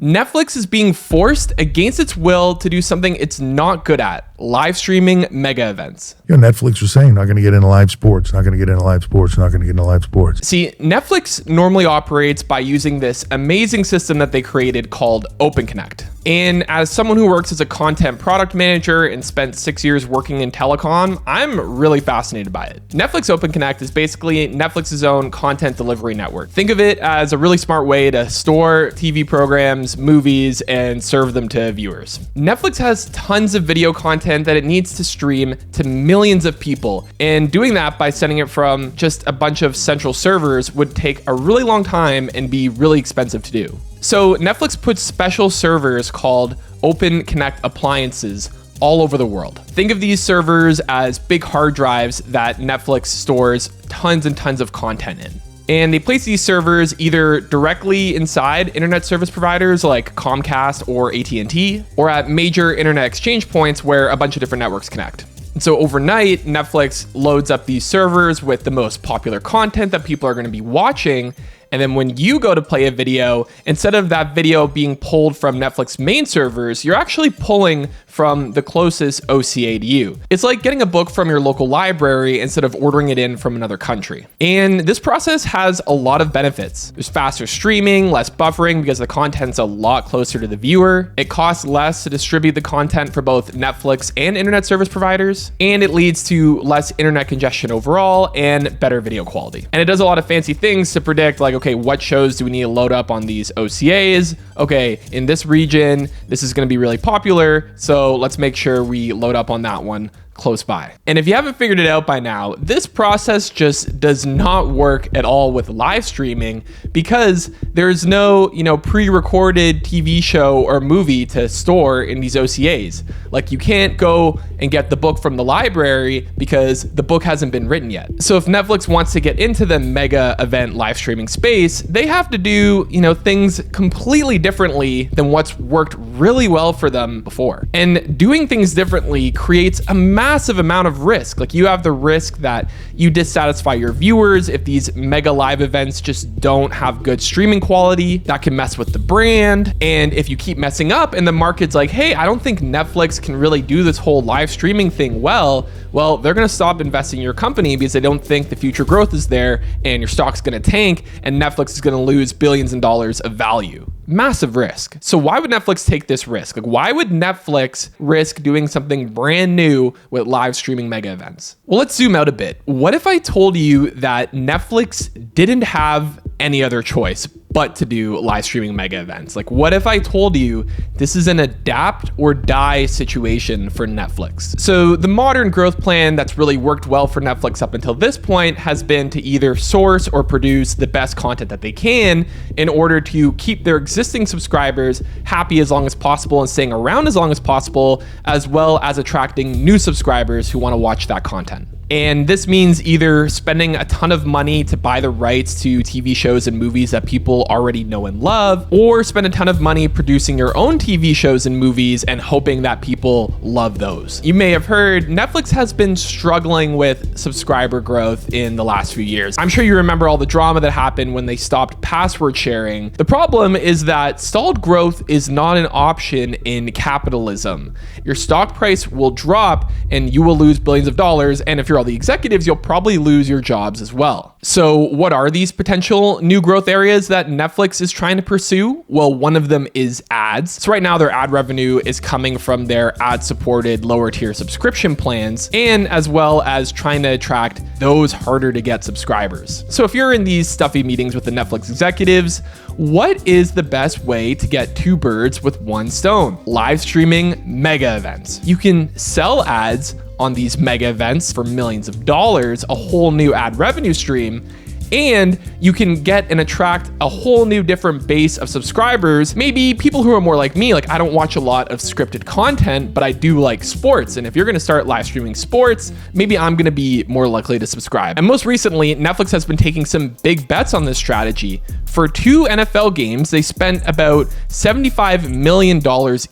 Netflix is being forced against its will to do something it's not good at: live streaming mega events. Netflix was saying, not going to get into live sports, not going to get into live sports, not going to get into live sports. See, Netflix normally operates by using this amazing system that they created called Open Connect. And as someone who works as a content product manager and spent 6 years working in telecom, I'm really fascinated by it. Netflix Open Connect is basically Netflix's own content delivery network. Think of it as a really smart way to store TV programs, movies, and serve them to viewers. Netflix has tons of video content that it needs to stream to millions of people, and doing that by sending it from just a bunch of central servers would take a really long time and be really expensive to do. So Netflix puts special servers called Open Connect appliances all over the world. Think of these servers as big hard drives that Netflix stores tons and tons of content in. And they place these servers either directly inside internet service providers like Comcast or AT&T, or at major internet exchange points where a bunch of different networks connect. And so overnight, Netflix loads up these servers with the most popular content that people are going to be watching. And then when you go to play a video, instead of that video being pulled from Netflix main servers, you're actually pulling from the closest OCA to you. It's like getting a book from your local library instead of ordering it in from another country. And this process has a lot of benefits. There's faster streaming, less buffering because the content's a lot closer to the viewer. It costs less to distribute the content for both Netflix and internet service providers. And it leads to less internet congestion overall and better video quality. And it does a lot of fancy things to predict, like, okay, what shows do we need to load up on these OCAs? Okay, in this region, this is going to be really popular, so let's make sure we load up on that one close by. And if you haven't figured it out by now, this process just does not work at all with live streaming because there's no, pre-recorded TV show or movie to store in these OCAs. Like, you can't go and get the book from the library because the book hasn't been written yet. So if Netflix wants to get into the mega event live streaming space, they have to do, things completely differently than what's worked really well for them before. And doing things differently creates a massive amount of risk. Like, you have the risk that you dissatisfy your viewers if these mega live events just don't have good streaming quality. That can mess with the brand. And if you keep messing up and the market's like, hey, I don't think Netflix can really do this whole live streaming thing well, they're going to stop investing in your company because they don't think the future growth is there, and your stock's going to tank and Netflix is going to lose billions of dollars of value. Massive risk. So why would Netflix take this risk? Like, why would Netflix risk doing something brand new with live streaming mega events? Well, let's zoom out a bit. What if I told you that Netflix didn't have any other choice but to do live streaming mega events? Like, what if I told you this is an adapt or die situation for Netflix? So the modern growth plan that's really worked well for Netflix up until this point has been to either source or produce the best content that they can in order to keep their existing subscribers happy as long as possible and staying around as long as possible, as well as attracting new subscribers who want to watch that content. And this means either spending a ton of money to buy the rights to TV shows and movies that people already know and love, or spend a ton of money producing your own TV shows and movies and hoping that people love those. You may have heard Netflix has been struggling with subscriber growth in the last few years. I'm sure you remember all the drama that happened when they stopped password sharing. The problem is that stalled growth is not an option in capitalism. Your stock price will drop and you will lose billions of dollars, and if you're all the executives, you'll probably lose your jobs as well. So what are these potential new growth areas that Netflix is trying to pursue? Well, one of them is ads. So right now their ad revenue is coming from their ad-supported lower tier subscription plans, and as well as trying to attract those harder to get subscribers. So if you're in these stuffy meetings with the Netflix executives, what is the best way to get two birds with one stone? Live streaming mega events. You can sell ads on these mega events for millions of dollars, a whole new ad revenue stream, and you can get and attract a whole new different base of subscribers. Maybe people who are more like me, like I don't watch a lot of scripted content, but I do like sports. And if you're gonna start live streaming sports, maybe I'm gonna be more likely to subscribe. And most recently, Netflix has been taking some big bets on this strategy. For 2 NFL games, they spent about $75 million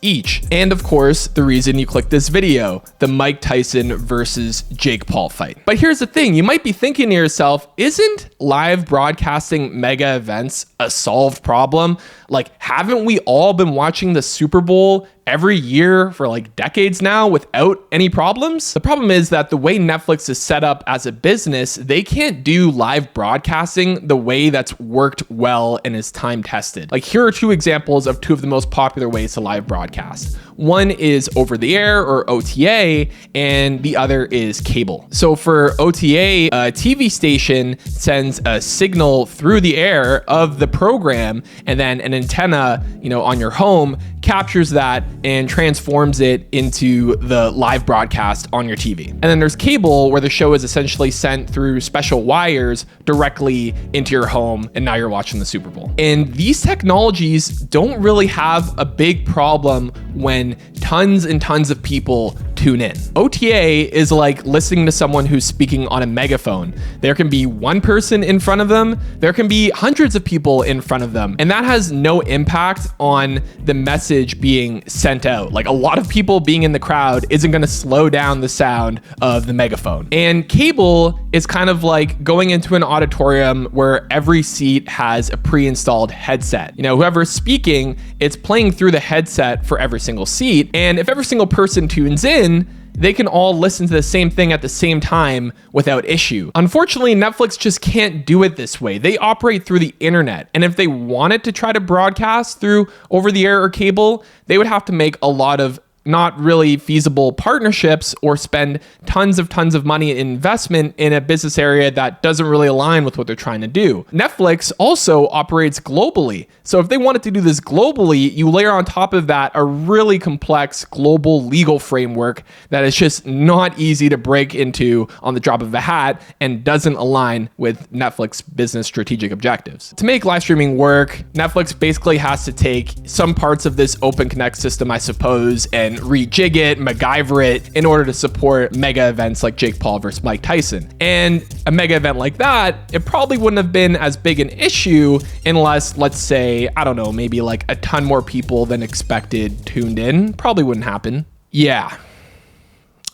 each. And of course, the reason you clicked this video, the Mike Tyson versus Jake Paul fight. But here's the thing, you might be thinking to yourself, isn't live broadcasting mega events a solved problem? Like, haven't we all been watching the Super Bowl every year for like decades now without any problems? The problem is that the way Netflix is set up as a business, they can't do live broadcasting the way that's worked well and is time tested. Like, here are two examples of two of the most popular ways to live broadcast. One is over the air or OTA, and the other is cable. So for OTA, a TV station sends a signal through the air of the program, and then an antenna, on your home captures that and transforms it into the live broadcast on your TV. And then there's cable, where the show is essentially sent through special wires directly into your home, and now you're watching the Super Bowl. And these technologies don't really have a big problem when tons and tons of people tune in. OTA is like listening to someone who's speaking on a megaphone. There can be one person in front of them, there can be hundreds of people in front of them, and that has no impact on the message being sent out. Like, a lot of people being in the crowd isn't going to slow down the sound of the megaphone. And cable is kind of like going into an auditorium where every seat has a pre-installed headset. Whoever's speaking, it's playing through the headset for every single seat. And if every single person tunes in, they can all listen to the same thing at the same time without issue. Unfortunately, Netflix just can't do it this way. They operate through the internet. And if they wanted to try to broadcast through over the air or cable, they would have to make a lot of not really feasible partnerships or spend tons of money in investment in a business area that doesn't really align with what they're trying to do. Netflix also operates globally. So if they wanted to do this globally, you layer on top of that a really complex global legal framework that is just not easy to break into on the drop of a hat and doesn't align with Netflix business strategic objectives. To make live streaming work, Netflix basically has to take some parts of this Open Connect system, I suppose, and rejig it, MacGyver it in order to support mega events like Jake Paul versus Mike Tyson. And a mega event like that, it probably wouldn't have been as big an issue unless, let's say, I don't know, maybe like a ton more people than expected tuned in. Probably wouldn't happen. Yeah.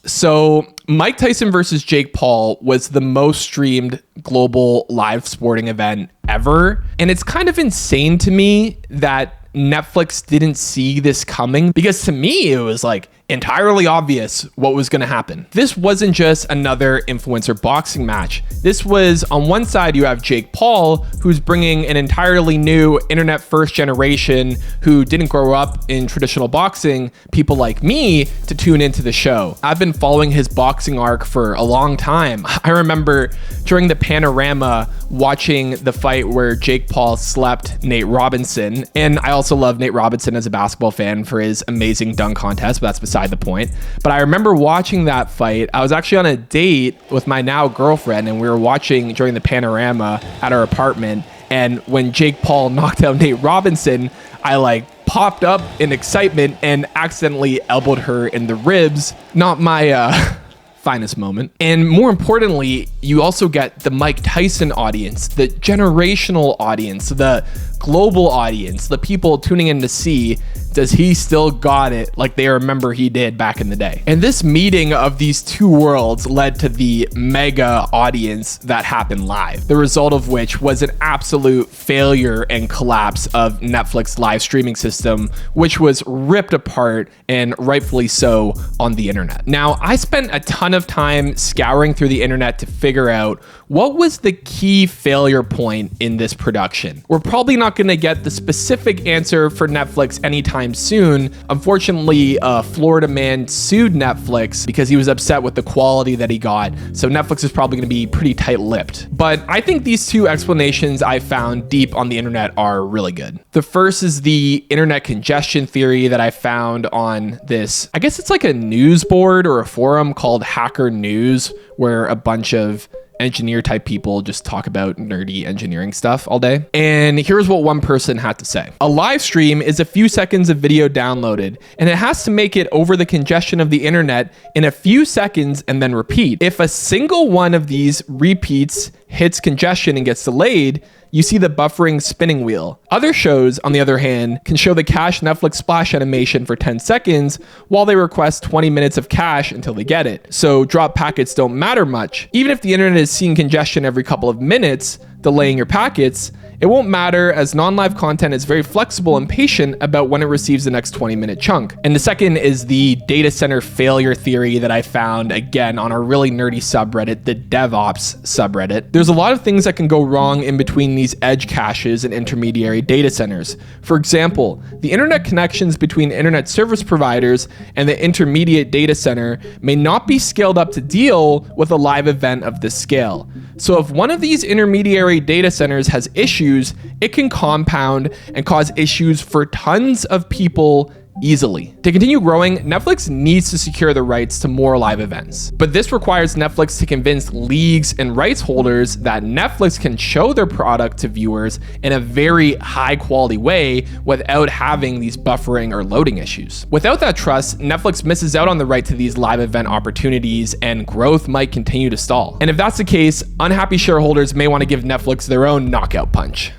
So Mike Tyson versus Jake Paul was the most streamed global live sporting event ever. And it's kind of insane to me that Netflix didn't see this coming, because to me, it was like entirely obvious what was going to happen. This wasn't just another influencer boxing match. This was, on one side, you have Jake Paul, who's bringing an entirely new internet first generation who didn't grow up in traditional boxing, people like me, to tune into the show. I've been following his boxing arc for a long time. I remember during the Panorama watching the fight where Jake Paul slept Nate Robinson. And I also love Nate Robinson as a basketball fan for his amazing dunk contest, but that's beside the point. But I remember watching that fight. I was actually on a date with my now girlfriend, and we were watching during the Panorama at our apartment. And when Jake Paul knocked out Nate Robinson, I popped up in excitement and accidentally elbowed her in the ribs. Not my finest moment. And more importantly, you also get the Mike Tyson audience, the generational audience, the global audience, the people tuning in to see, does he still got it like they remember he did back in the day? And this meeting of these two worlds led to the mega audience that happened live, the result of which was an absolute failure and collapse of Netflix live streaming system, which was ripped apart, and rightfully so, on the internet. Now, I spent a ton of time scouring through the internet to figure out what was the key failure point in this production. We're probably not going to get the specific answer for Netflix anytime soon. Unfortunately, a Florida man sued Netflix because he was upset with the quality that he got. So Netflix is probably going to be pretty tight-lipped. But I think these two explanations I found deep on the internet are really good. The first is the internet congestion theory that I found on this, I guess it's like a news board or a forum called Hacker News, where a bunch of engineer type people just talk about nerdy engineering stuff all day. And here's what one person had to say. A live stream is a few seconds of video downloaded, and it has to make it over the congestion of the internet in a few seconds and then repeat. If a single one of these repeats hits congestion and gets delayed, you see the buffering spinning wheel. Other shows, on the other hand, can show the cache Netflix splash animation for 10 seconds while they request 20 minutes of cache until they get it. So drop packets don't matter much. Even if the internet is seeing congestion every couple of minutes, delaying your packets, it won't matter as non-live content is very flexible and patient about when it receives the next 20-minute chunk. And the second is the data center failure theory that I found, again, on a really nerdy subreddit, the DevOps subreddit. There's a lot of things that can go wrong in between these edge caches and intermediary data centers. For example, the internet connections between internet service providers and the intermediate data center may not be scaled up to deal with a live event of this scale. So if one of these intermediary data centers has issues, it can compound and cause issues for tons of people easily. To continue growing, Netflix needs to secure the rights to more live events. But this requires Netflix to convince leagues and rights holders that Netflix can show their product to viewers in a very high quality way without having these buffering or loading issues. Without that trust, Netflix misses out on the right to these live event opportunities and growth might continue to stall. And if that's the case, unhappy shareholders may want to give Netflix their own knockout punch.